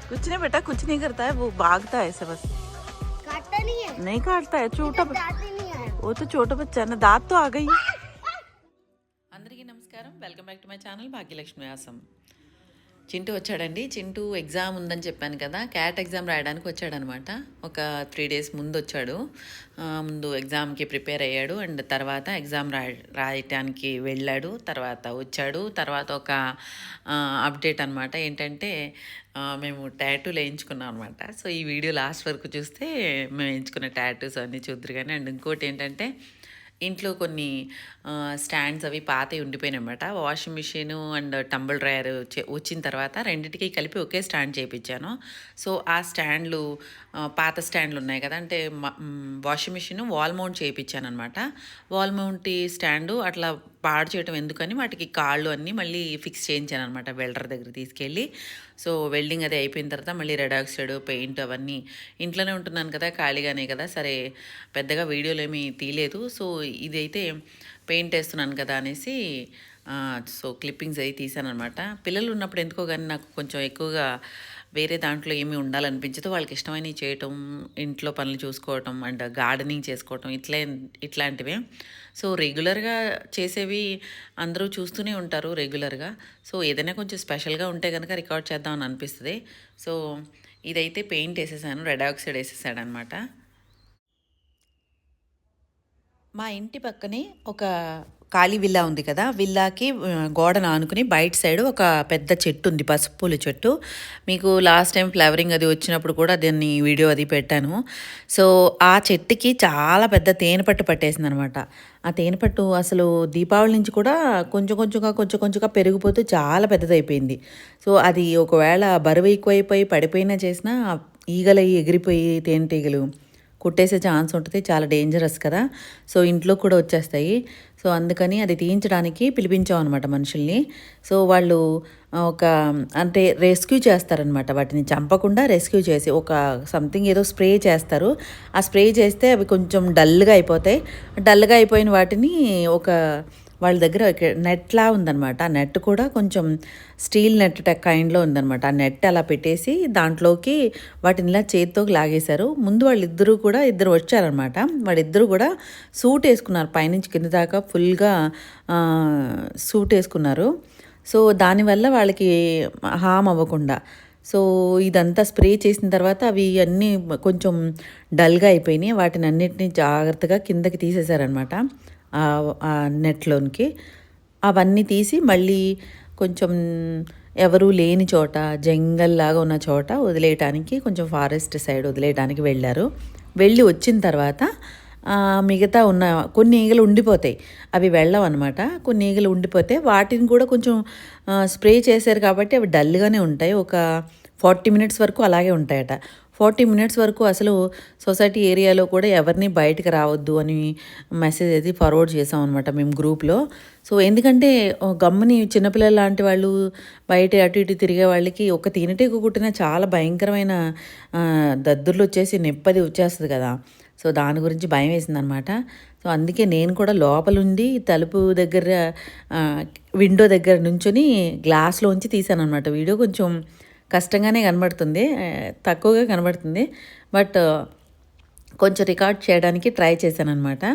कुछ नहीं बेटा, कुछ नहीं करता है, वो भागता है ऐसे बस। काटता नहीं है? नहीं काटता है, छोटा दांत ही नहीं है। वो तो छोटा बच्चा है ना, दांत तो आ गई। అందరికీ నమస్కారం, welcome back to my channel Bhagyalakshmi వ్యాసం. చింటూ వచ్చాడండి. చింటూ ఎగ్జామ్ ఉందని చెప్పాను కదా, క్యాట్ ఎగ్జామ్ రాయడానికి వచ్చాడనమాట. ఒక 3 days ముందు వచ్చాడు. ముందు ఎగ్జామ్కి ప్రిపేర్ అయ్యాడు అండ్ తర్వాత ఎగ్జామ్ రాయటానికి వెళ్ళాడు, తర్వాత వచ్చాడు. తర్వాత ఒక అప్డేట్ అనమాట ఏంటంటే మేము టాటూలు వేయించుకున్నాం అనమాట. సో ఈ వీడియో లాస్ట్ వరకు చూస్తే మేము వేయించుకున్న టాటూస్ అన్నీ చూద్దరు కానీ. అండ్ ఇంకోటి ఏంటంటే ఇంట్లో కొన్ని స్టాండ్స్ అవి పాతవి ఉండిపోయినాయి అన్నమాట. Washing machine and tumble dryer వచ్చిన తర్వాత రెండింటికి కలిపి ఒకే స్టాండ్ చేయించాను. సో ఆ స్టాండ్లు పాత స్టాండ్లు ఉన్నాయి కదా, అంటే వాషింగ్ మిషన్ వాల్ మౌంట్ చేయించాను అనమాట. వాల్ మౌంట్ స్టాండు అట్లా పాడు చేయడం ఎందుకని వాటికి కాళ్ళు అన్నీ మళ్ళీ ఫిక్స్ చేయించాను అనమాట వెల్డర్ దగ్గర తీసుకెళ్ళి. సో వెల్డింగ్ అది అయిపోయిన తర్వాత మళ్ళీ రెడ్ ఆక్సైడ్ పెయింట్ అవన్నీ ఇంట్లోనే ఉంటున్నాను కదా, ఖాళీగానే కదా, సరే పెద్దగా వీడియోలు ఏమీ తీయలేదు. సో ఇదైతే పెయింట్ వేస్తున్నాను కదా అనేసి సో క్లిప్పింగ్స్ అవి తీసాను అనమాట. పిల్లలు ఉన్నప్పుడు ఎందుకో కానీ నాకు కొంచెం ఎక్కువగా వేరే దాంట్లో ఏమీ ఉండాలనిపించదు. వాళ్ళకి ఇష్టమైనవి చేయటం, ఇంట్లో పనులు చూసుకోవటం అండ్ గార్డెనింగ్ చేసుకోవటం ఇట్లాంటివే. సో రెగ్యులర్గా చేసేవి అందరూ చూస్తూనే ఉంటారు రెగ్యులర్గా. సో ఏదైనా కొంచెం స్పెషల్గా ఉంటే కనుక రికార్డ్ చేద్దామని అనిపిస్తుంది. సో ఇదైతే పెయింట్ వేసేసాను, రెడ్ ఆక్సైడ్ వేసేసాడు అనమాట. మా ఇంటి పక్కనే ఒక ఖాళీ విల్లా ఉంది కదా, విల్లాకి గోడను ఆనుకుని బయట సైడ్ ఒక పెద్ద చెట్టు ఉంది, పసుపు పూల చెట్టు. మీకు లాస్ట్ టైం ఫ్లవరింగ్ అది వచ్చినప్పుడు కూడా దాన్ని వీడియో అది పెట్టాను. సో ఆ చెట్టుకి చాలా పెద్ద తేనెపట్టు పట్టేసింది అనమాట. ఆ తేనెపట్టు అసలు దీపావళి నుంచి కూడా కొంచెం కొంచెంగా పెరిగిపోతూ చాలా పెద్దదైపోయింది. సో అది ఒకవేళ బరువు ఎక్కువైపోయి పడిపోయినా చేసినా ఈగలవి ఎగిరిపోయి తేనెటీగలు కుట్టేసే ఛాన్స్ ఉంటుంది, చాలా డేంజరస్ కదా. సో ఇంట్లో కూడా వచ్చేస్తాయి. సో అందుకని అది తీయించడానికి పిలిపించాం అనమాట మనుషుల్ని. సో వాళ్ళు ఒక అంటే రెస్క్యూ చేస్తారనమాట, వాటిని చంపకుండా రెస్క్యూ చేసి ఒక సంథింగ్ ఏదో స్ప్రే చేస్తారు. ఆ స్ప్రే చేస్తే అవి కొంచెం డల్గా అయిపోతాయి. డల్గా అయిపోయిన వాటిని ఒక వాళ్ళ దగ్గర నెట్లా ఉందన్నమాట. ఆ నెట్ కూడా కొంచెం స్టీల్ నెట్ కైండ్లో ఉందన్నమాట. ఆ నెట్ అలా పెట్టేసి దాంట్లోకి వాటిని ఇలా చేతితో లాగేశారు. ముందు వాళ్ళిద్దరూ కూడా ఇద్దరు వచ్చారనమాట. వాళ్ళిద్దరూ కూడా సూట్ వేసుకున్నారు, పైనుంచి కింద దాకా ఫుల్గా సూట్ వేసుకున్నారు. సో దానివల్ల వాళ్ళకి హామ్ అవ్వకుండా. సో ఇదంతా స్ప్రే చేసిన తర్వాత అవి అన్నీ కొంచెం డల్గా అయిపోయినాయి. వాటిని అన్నిటినీ జాగ్రత్తగా కిందకి తీసేశారనమాట ఆ నెట్లోనికి. అవన్నీ తీసి మళ్ళీ కొంచెం ఎవరూ లేని చోట, జంగల్ లాగా ఉన్న చోట వదిలేయటానికి, కొంచెం ఫారెస్ట్ సైడ్ వదిలేయటానికి వెళ్ళారు. వెళ్ళి వచ్చిన తర్వాత మిగతా ఉన్న కొన్ని ఈగలు ఉండిపోతాయి, అవి వెళ్ళవు అనమాట. కొన్ని ఈగలు ఉండిపోతే వాటిని కూడా కొంచెం స్ప్రే చేశారు కాబట్టి అవి డల్గానే ఉంటాయి. ఒక 40 minutes వరకు అలాగే ఉంటాయట. 40 minutes వరకు అసలు సొసైటీ ఏరియాలో కూడా ఎవరిని బయటకు రావద్దు అని మెసేజ్ అది ఫార్వర్డ్ చేసాం అనమాట మేము గ్రూప్లో. సో ఎందుకంటే గమ్ముని చిన్నపిల్లలు లాంటి వాళ్ళు బయట అటు ఇటు తిరిగే వాళ్ళకి ఒక తేనెటీగ కుట్టిన చాలా భయంకరమైన దద్దుర్లు వచ్చేసి నెప్పది వచ్చేస్తుంది కదా. సో దాని గురించి భయం వేసింది అనమాట. సో అందుకే నేను కూడా లోపలుండి తలుపు దగ్గర విండో దగ్గర నుంచుని గ్లాస్లోంచి తీసాను అనమాట. వీడియో కొంచెం కష్టంగానే కనబడుతుంది, తక్కువగా కనబడుతుంది, బట్ కొంచెం రికార్డ్ చేయడానికి ట్రై చేశాను అనమాట.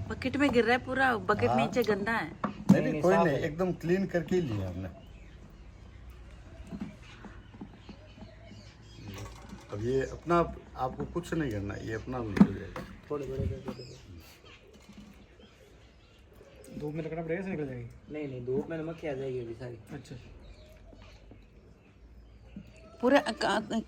बकेट में गिर रहा है पूरा, बकेट नीचे गंदा है. नहीं कोई नहीं, एकदम क्लीन करके ही लिया हमने. अब ये अपना आपको कुछ नहीं करना, ये अपना निकल जाएगा. थोड़े धूप में रखना पड़ेगा, निकल जाएगी. नहीं धूप में नमक आ जाएगी अभी सारी. अच्छा पूरा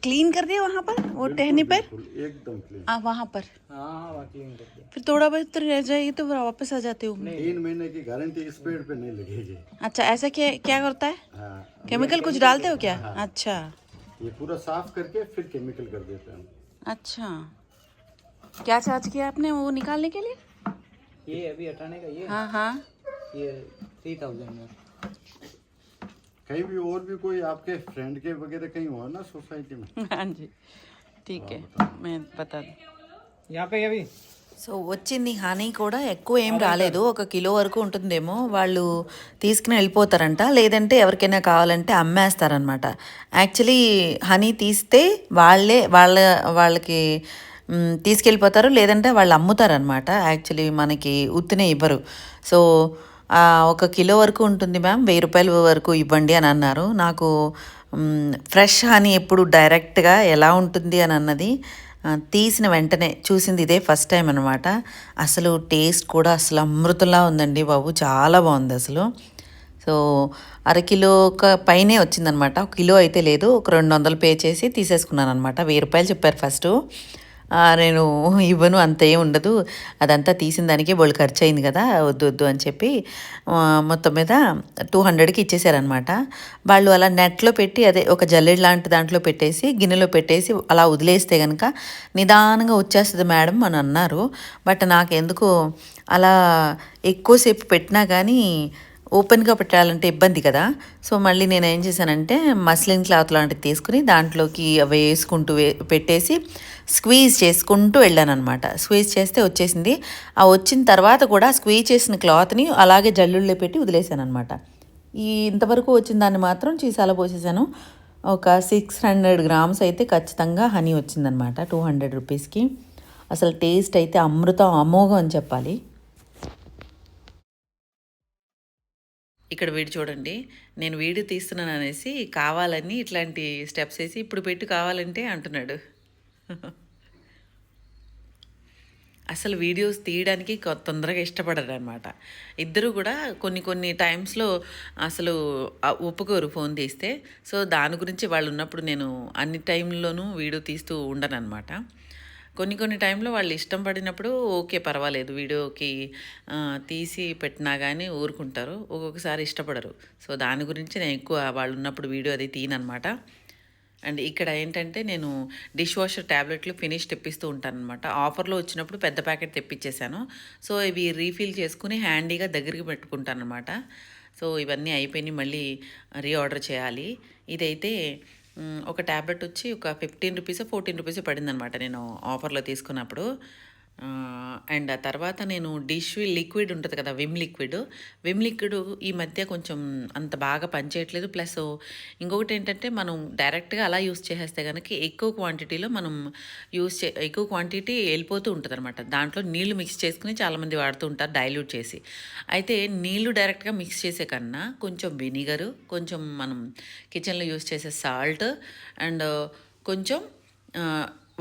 क्लीन कर दिया वहाँ पर, वो टहनी पर एकदम क्लीन. वहाँ पर. हाँ क्लीन कर दिया. फिर थोड़ा बहुत रह जाएगी तो वापस आ जाते हो. 3 महीने की गारंटी इस पेड़ पे नहीं लगेगी. अच्छा ऐसा क्या करता है? हाँ केमिकल कुछ डालते हो क्या? अच्छा ये पूरा साफ करके फिर केमिकल कर देते हैं हम। अच्छा, क्या चार्ज किया आपने वो निकालने के लिए? ये अभी हटाने का ये हाँ हाँ। ये 3000 में। कहीं भी और भी कोई आपके फ्रेंड के वगैरह कहीं हो ना सोसाइटी में? हाँ जी, ठीक है, मैं बता दूँ. यहाँ पे अभी సో వచ్చింది హనీ కూడా ఎక్కువ ఏం రాలేదు, 1 కిలో వరకు ఉంటుందేమో. వాళ్ళు తీసుకుని వెళ్ళిపోతారంట, లేదంటే ఎవరికైనా కావాలంటే అమ్మేస్తారనమాట. యాక్చువల్లీ హనీ తీస్తే వాళ్ళకి తీసుకెళ్ళిపోతారు, లేదంటే వాళ్ళు అమ్ముతారనమాట. యాక్చువల్లీ మనకి ఉత్తినే ఇవ్వరు. సో 1 కిలో వరకు ఉంటుంది మ్యామ్, 1000 రూపాయల వరకు ఇవ్వండి అని అన్నారు. నాకు ఫ్రెష్ హనీ ఎప్పుడు డైరెక్ట్గా ఎలా ఉంటుంది అని అన్నది తీసిన వెంటనే చూసింది ఇదే ఫస్ట్ టైం అనమాట. అసలు టేస్ట్ కూడా అసలు అమృతంలా ఉందండి బాబు, చాలా బాగుంది అసలు. సో 1/2 కిలో పైనే వచ్చిందనమాట, 1 కిలో అయితే లేదు. ఒక 200 పే చేసి తీసేసుకున్నాను అనమాట. 1000 రూపాయలు చెప్పారు ఫస్ట్. నేను ఇవ్వను, అంత ఏం ఉండదు, అదంతా తీసిన దానికి బోళ్ళు ఖర్చు అయింది కదా, వద్దు వద్దు అని చెప్పి మొత్తం మీద 200కి ఇచ్చేసారనమాట. వాళ్ళు అలా నెట్లో పెట్టి, అదే ఒక జల్లెడ లాంటి దాంట్లో పెట్టేసి గిన్నెలో పెట్టేసి అలా వదిలేస్తే కనుక నిదానంగా వచ్చేస్తుంది మేడం అని అన్నారు. బట్ నాకెందుకు అలా ఎక్కువసేపు పెట్టినా కానీ ఓపెన్గా పెట్టాలంటే ఇబ్బంది కదా. సో మళ్ళీ నేను ఏం చేశానంటే మస్లిన్ క్లాత్ లాంటిది తీసుకుని దాంట్లోకి అవి వేసుకుంటూ పెట్టేసి స్క్వీజ్ చేసుకుంటూ వెళ్ళాను అనమాట. స్క్వీజ్ చేస్తే వచ్చేసింది. ఆ వచ్చిన తర్వాత కూడా స్క్వీజ్ చేసిన క్లాత్ని అలాగే జల్లుల్లో పెట్టి వదిలేసాను అనమాట. ఇంతవరకు వచ్చిన దాన్ని మాత్రం చీసాలో పోసేసాను. ఒక 600 గ్రామ్స్ అయితే ఖచ్చితంగా హనీ వచ్చిందనమాట 200 రూపీస్కి. అసలు టేస్ట్ అయితే అమృతం, అమోఘం అని చెప్పాలి. ఇక్కడ వీడు చూడండి, నేను వీడియో తీస్తున్నాను అనేసి కావాలని ఇట్లాంటి స్టెప్స్ వేసి ఇప్పుడు పెట్టు కావాలంటే అంటున్నాడు. అసలు వీడియోస్ తీయడానికి తొందరగా ఇష్టపడరు అనమాట. ఇద్దరు కూడా కొన్ని టైమ్స్లో అసలు ఒప్పుకోరు ఫోన్ తీస్తే. సో దాని గురించి వాళ్ళు ఉన్నప్పుడు నేను అన్ని టైంలోనూ వీడియో తీస్తూ ఉండను అనమాట. కొన్ని టైంలో వాళ్ళు ఇష్టం పడినప్పుడు ఓకే పర్వాలేదు, వీడియోకి తీసి పెట్టినా కానీ ఊరుకుంటారు. ఒక్కొక్కసారి ఇష్టపడరు. సో దాని గురించి నేను ఎక్కువ వాళ్ళు ఉన్నప్పుడు వీడియో అది తీయనమాట. అండ్ ఇక్కడ ఏంటంటే నేను డిష్ వాషర్ ట్యాబ్లెట్లు ఫినిష్ తెప్పిస్తూ ఉంటాను అనమాట. ఆఫర్లో వచ్చినప్పుడు పెద్ద ప్యాకెట్ తెప్పించేశాను. సో ఇవి రీఫిల్ చేసుకుని హ్యాండీగా దగ్గరికి పెట్టుకుంటాను అనమాట. సో ఇవన్నీ అయిపోయినాయి, మళ్ళీ రీఆర్డర్ చేయాలి. ఇదైతే ఒక ట్యాబ్లెట్ వచ్చి ఒక 15 రూపీస్ 14 రూపీస్ పడిందనమాట నేను ఆఫర్లో తీసుకున్నప్పుడు. అండ్ ఆ తర్వాత నేను డిష్ లిక్విడ్ ఉంటుంది కదా, విమ్ లిక్విడ్ ఈ మధ్య కొంచెం అంత బాగా పనిచేయట్లేదు. ప్లస్ ఇంకొకటి ఏంటంటే మనం డైరెక్ట్గా అలా యూస్ చేసేస్తే కనుక ఎక్కువ క్వాంటిటీలో మనం ఎక్కువ క్వాంటిటీ వెళ్ళిపోతూ ఉంటుంది అనమాట. దాంట్లో నీళ్లు మిక్స్ చేసుకుని చాలామంది వాడుతూ ఉంటారు డైల్యూట్ చేసి. అయితే నీళ్లు డైరెక్ట్గా మిక్స్ చేసే కన్నా కొంచెం వెనిగరు, కొంచెం మనం కిచెన్లో యూస్ చేసే సాల్ట్ అండ్ కొంచెం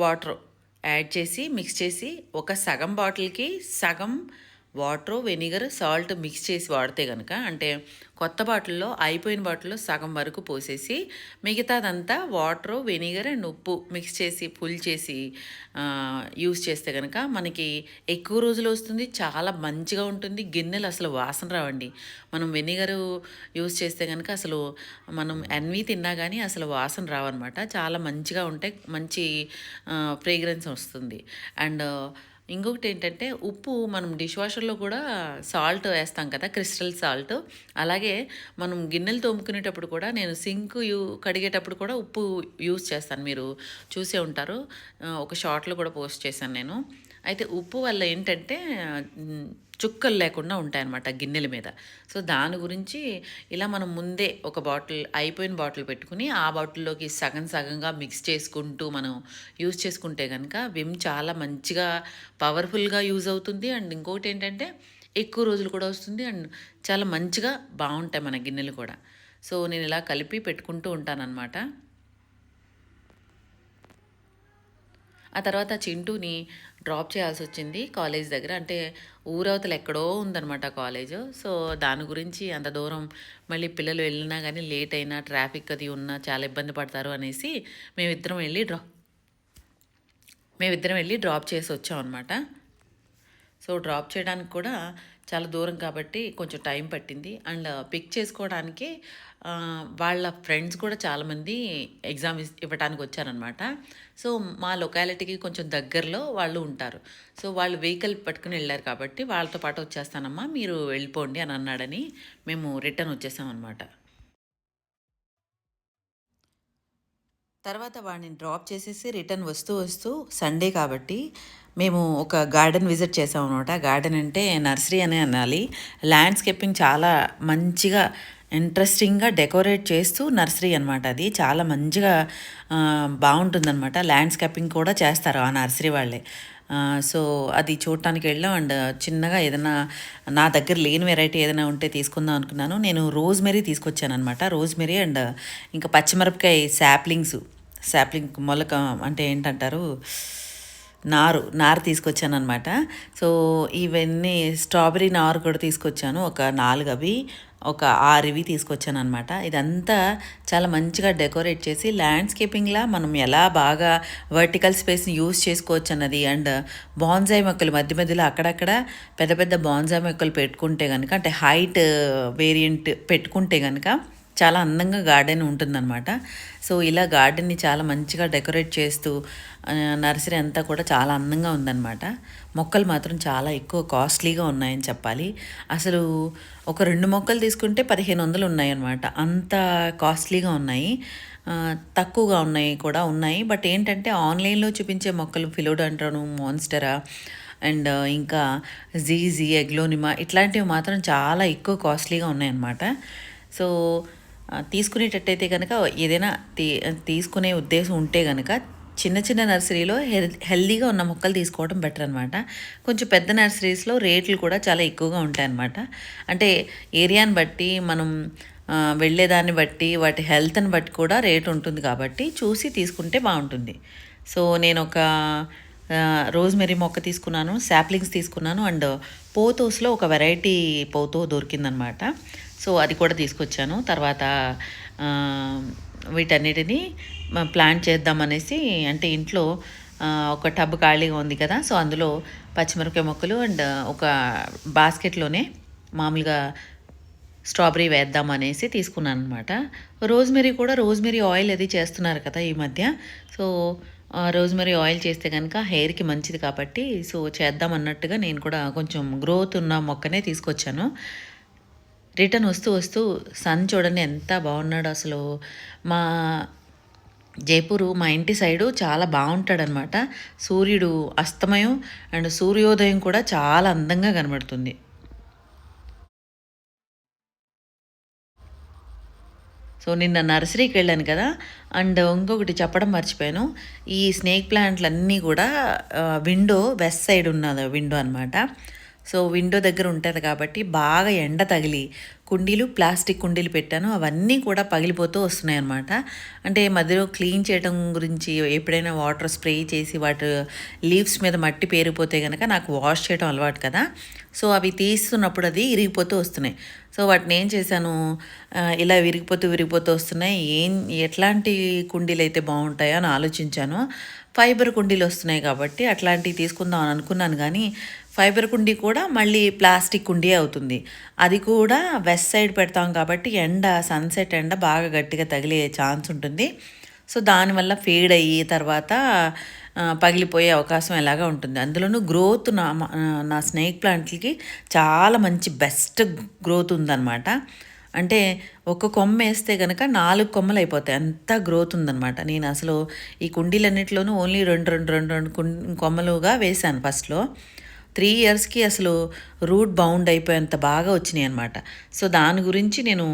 వాటర్ యాడ్ చేసి మిక్స్ చేసి ఒక సగం బాటిల్కి సగం వాటర్, వెనిగర్, సాల్ట్ మిక్స్ చేసి వాడితే కనుక, అంటే కొత్త బాటిల్లో అయిపోయిన బాటిల్లో సగం వరకు పోసేసి మిగతాదంతా వాటర్, వెనిగర్ అండ్ ఉప్పు మిక్స్ చేసి ఫుల్ చేసి యూస్ చేస్తే కనుక మనకి ఎక్కువ రోజులు వస్తుంది, చాలా మంచిగా ఉంటుంది. గిన్నెలు అసలు వాసన రావండి. మనం వెనిగరు యూస్ చేస్తే కనుక అసలు మనం ఎన్వి తిన్నా కానీ అసలు వాసన రావన్నమాట. చాలా మంచిగా ఉంటాయి, మంచి ఫ్రేగ్రెన్స్ వస్తుంది. అండ్ ఇంకొకటి ఏంటంటే ఉప్పు మనం డిష్ వాషర్లో కూడా సాల్ట్ వేస్తాం కదా, క్రిస్టల్ సాల్ట్. అలాగే మనం గిన్నెలు తోముకునేటప్పుడు కూడా నేను సింక్ కడిగేటప్పుడు కూడా ఉప్పు యూస్ చేస్తాను. మీరు చూసే ఉంటారు, ఒక షార్ట్లో కూడా పోస్ట్ చేశాను నేను. అయితే ఉప్పు వల్ల ఏంటంటే చుక్కలు లేకుండా ఉంటాయన్నమాట గిన్నెల మీద. సో దాని గురించి ఇలా మనం ముందే ఒక బాటిల్, అయిపోయిన బాటిల్ పెట్టుకుని ఆ బాటిల్లోకి సగంగా మిక్స్ చేసుకుంటూ మనం యూజ్ చేసుకుంటే కనుక విమ్ చాలా మంచిగా పవర్ఫుల్గా యూజ్ అవుతుంది. అండ్ ఇంకొకటి ఏంటంటే ఎక్కువ రోజులు కూడా వస్తుంది అండ్ చాలా మంచిగా బాగుంటాయి మన గిన్నెలు కూడా. సో నేను ఇలా కలిపి పెట్టుకుంటూ ఉంటానన్నమాట. ఆ తర్వాత చింటూని డ్రాప్ చేయాల్సి వచ్చింది కాలేజ్ దగ్గర. అంటే ఊరవతలు ఎక్కడో ఉందన్నమాట కాలేజ్. సో దాని గురించి అంత దూరం మళ్ళీ పిల్లలు వెళ్ళినా కానీ లేట్ అయినా ట్రాఫిక్ అది ఉన్నా చాలా ఇబ్బంది పడతారు అనేసి మేమిద్దరం వెళ్ళి డ్రాప్ చేసి వచ్చాం అనమాట. సో డ్రాప్ చేయడానికి కూడా చాలా దూరం కాబట్టి కొంచెం టైం పట్టింది. అండ్ పిక్ చేసుకోవడానికి వాళ్ళ ఫ్రెండ్స్ కూడా చాలామంది ఎగ్జామ్ ఇవ్వటానికి వచ్చారనమాట. సో మా లొకాలిటీకి కొంచెం దగ్గరలో వాళ్ళు ఉంటారు. సో వాళ్ళు వెహికల్ పట్టుకుని వెళ్ళారు కాబట్టి వాళ్ళతో పాటు వచ్చేస్తానమ్మా, మీరు వెళ్ళిపోండి అని అన్నాడని మేము రిటర్న్ వచ్చేసామన్నమాట. తర్వాత వాడిని డ్రాప్ చేసేసి రిటర్న్ వస్తూ వస్తూ సండే కాబట్టి మేము ఒక గార్డెన్ విజిట్ చేసాం అనమాట. గార్డెన్ అంటే నర్సరీ అనే అనాలి. ల్యాండ్స్కేపింగ్ చాలా మంచిగా ఇంట్రెస్టింగ్గా డెకరేట్ చేస్తూ నర్సరీ అనమాట. అది చాలా మంచిగా బాగుంటుందన్నమాట. ల్యాండ్స్కేపింగ్ కూడా చేస్తారు ఆ నర్సరీ వాళ్ళే. సో అది చూడటానికి వెళ్ళాం. అండ్ చిన్నగా ఏదైనా నా దగ్గర లేని వెరైటీ ఏదైనా ఉంటే తీసుకుందాం అనుకున్నాను. నేను రోజ్మెరీ తీసుకొచ్చాను అనమాట. రోజ్మెరీ అండ్ ఇంకా పచ్చిమిరపకాయ శాప్లింగ్ మొలక అంటే ఏంటంటారు, నారు తీసుకొచ్చాను అనమాట. సో ఇవన్నీ స్ట్రాబెరీ నారు కూడా తీసుకొచ్చాను. ఒక 4 అవి, ఒక 6 ఇవి తీసుకొచ్చాను అనమాట. ఇదంతా చాలా మంచిగా డెకరేట్ చేసి ల్యాండ్స్కేపింగ్లా మనం ఎలా బాగా వర్టికల్ స్పేస్ని యూస్ చేసుకోవచ్చు అన్నది. అండ్ బాన్సాయి మొక్కలు మధ్య మధ్యలో అక్కడక్కడ పెద్ద పెద్ద బాన్సాయి మొక్కలు పెట్టుకుంటే కనుక, అంటే హైట్ వేరియంట్ పెట్టుకుంటే కనుక చాలా అందంగా గార్డెన్ ఉంటుందన్నమాట. సో ఇలా గార్డెన్ని చాలా మంచిగా డెకరేట్ చేస్తూ నర్సరీ అంతా కూడా చాలా అందంగా ఉందన్నమాట. మొక్కలు మాత్రం చాలా ఎక్కువ కాస్ట్లీగా ఉన్నాయని చెప్పాలి. అసలు ఒక 2 మొక్కలు తీసుకుంటే 1500 ఉన్నాయన్నమాట. అంత కాస్ట్లీగా ఉన్నాయి. తక్కువగా ఉన్నాయి. బట్ ఏంటంటే ఆన్లైన్లో చూపించే మొక్కలు ఫిలోడెండ్రాను, మాన్స్టెరా అండ్ ఇంకా జీజీ, ఎగ్లోనిమా ఇట్లాంటివి మాత్రం చాలా ఎక్కువ కాస్ట్లీగా ఉన్నాయన్నమాట. సో తీసుకునేటట్టయితే కనుక ఏదైనా తీసుకునే ఉద్దేశం ఉంటే కనుక చిన్న చిన్న నర్సరీలో హెల్దీగా ఉన్న మొక్కలు తీసుకోవడం బెటర్ అనమాట. కొంచెం పెద్ద నర్సరీస్లో రేట్లు కూడా చాలా ఎక్కువగా ఉంటాయన్నమాట. అంటే ఏరియాని బట్టి మనం వెళ్ళేదాన్ని బట్టి వాటి హెల్త్ని బట్టి కూడా రేట్ ఉంటుంది కాబట్టి చూసి తీసుకుంటే బాగుంటుంది. సో నేను ఒక రోజ్మెరీ మొక్క తీసుకున్నాను, శాప్లింగ్స్ తీసుకున్నాను. అండ్ పోతోస్లో ఒక వెరైటీ పోతో దొరికిందనమాట. సో అది కూడా తీసుకొచ్చాను. తర్వాత వీటన్నిటిని ప్లాంట్ చేద్దామనేసి, అంటే ఇంట్లో ఒక టబ్ ఖాళీగా ఉంది కదా, సో అందులో పచ్చిమిరపకాయ మొక్కలు అండ్ ఒక బాస్కెట్లోనే మామూలుగా స్ట్రాబెరీ వేద్దామనేసి తీసుకున్నాను అనమాట. రోజ్మెరీ ఆయిల్ అది చేస్తున్నారు కదా ఈ మధ్య. సో రోజ్మెరీ ఆయిల్ చేస్తే కనుక హెయిర్కి మంచిది కాబట్టి సో చేద్దాం అన్నట్టుగా నేను కూడా కొంచెం గ్రోత్ ఉన్న మొక్కనే తీసుకొచ్చాను. రిటర్న్ వస్తూ సన్ చూడండి ఎంత బాగున్నాడు అసలు. మా జైపూరు మా ఇంటి సైడు చాలా బాగుంటాడనమాట. సూర్యుడు అస్తమయం అండ్ సూర్యోదయం కూడా చాలా అందంగా కనబడుతుంది. సో నిన్న నర్సరీకి వెళ్ళాను కదా. అండ్ ఇంకొకటి చెప్పడం మర్చిపోయాను. ఈ స్నేక్ ప్లాంట్లన్నీ కూడా వెస్ట్ సైడ్ ఉన్నది విండో అనమాట. సో విండో దగ్గర ఉంటుంది కాబట్టి బాగా ఎండ తగిలి ప్లాస్టిక్ కుండీలు పెట్టాను. అవన్నీ కూడా పగిలిపోతూ వస్తున్నాయి అన్నమాట. అంటే మధ్యలో క్లీన్ చేయడం గురించి ఎప్పుడైనా వాటర్ స్ప్రే చేసి వాటి లీవ్స్ మీద మట్టి పేరిపోతే కనుక నాకు వాష్ చేయడం అలవాటు కదా. సో అవి తీస్తున్నప్పుడు అది ఇరిగిపోతూ వస్తున్నాయి. సో వాటిని ఏం చేశాను, ఇలా విరిగిపోతూ వస్తున్నాయి. ఎట్లాంటి కుండీలు అయితే బాగుంటాయో అని ఆలోచించాను. ఫైబర్ కుండీలు వస్తున్నాయి కాబట్టి అట్లాంటివి తీసుకుందాం అని అనుకున్నాను. కానీ ఫైబర్ కుండీ కూడా మళ్ళీ ప్లాస్టిక్ కుండీ అవుతుంది. అది కూడా వెస్ట్ సైడ్ పెడతాం కాబట్టి సన్సెట్ ఎండ బాగా గట్టిగా తగిలే ఛాన్స్ ఉంటుంది. సో దానివల్ల ఫేడ్ అయ్యి తర్వాత పగిలిపోయే అవకాశం ఎలాగా ఉంటుంది. అందులోనూ గ్రోత్ నా స్నేక్ ప్లాంట్లకి చాలా మంచి బెస్ట్ గ్రోత్ ఉందన్నమాట. అంటే ఒక కొమ్మ వేస్తే కనుక 4 కొమ్మలు అయిపోతాయి, అంత గ్రోత్ ఉందన్నమాట. నేను అసలు ఈ కుండీలన్నింటిలోనూ ఓన్లీ రెండు కొమ్మలుగా వేశాను ఫస్ట్లో. 3 ఇయర్స్కి అసలు రూట్ బౌండ్ అయిపోయేంత బాగా వచ్చినాయి అనమాట. సో దాని గురించి నేను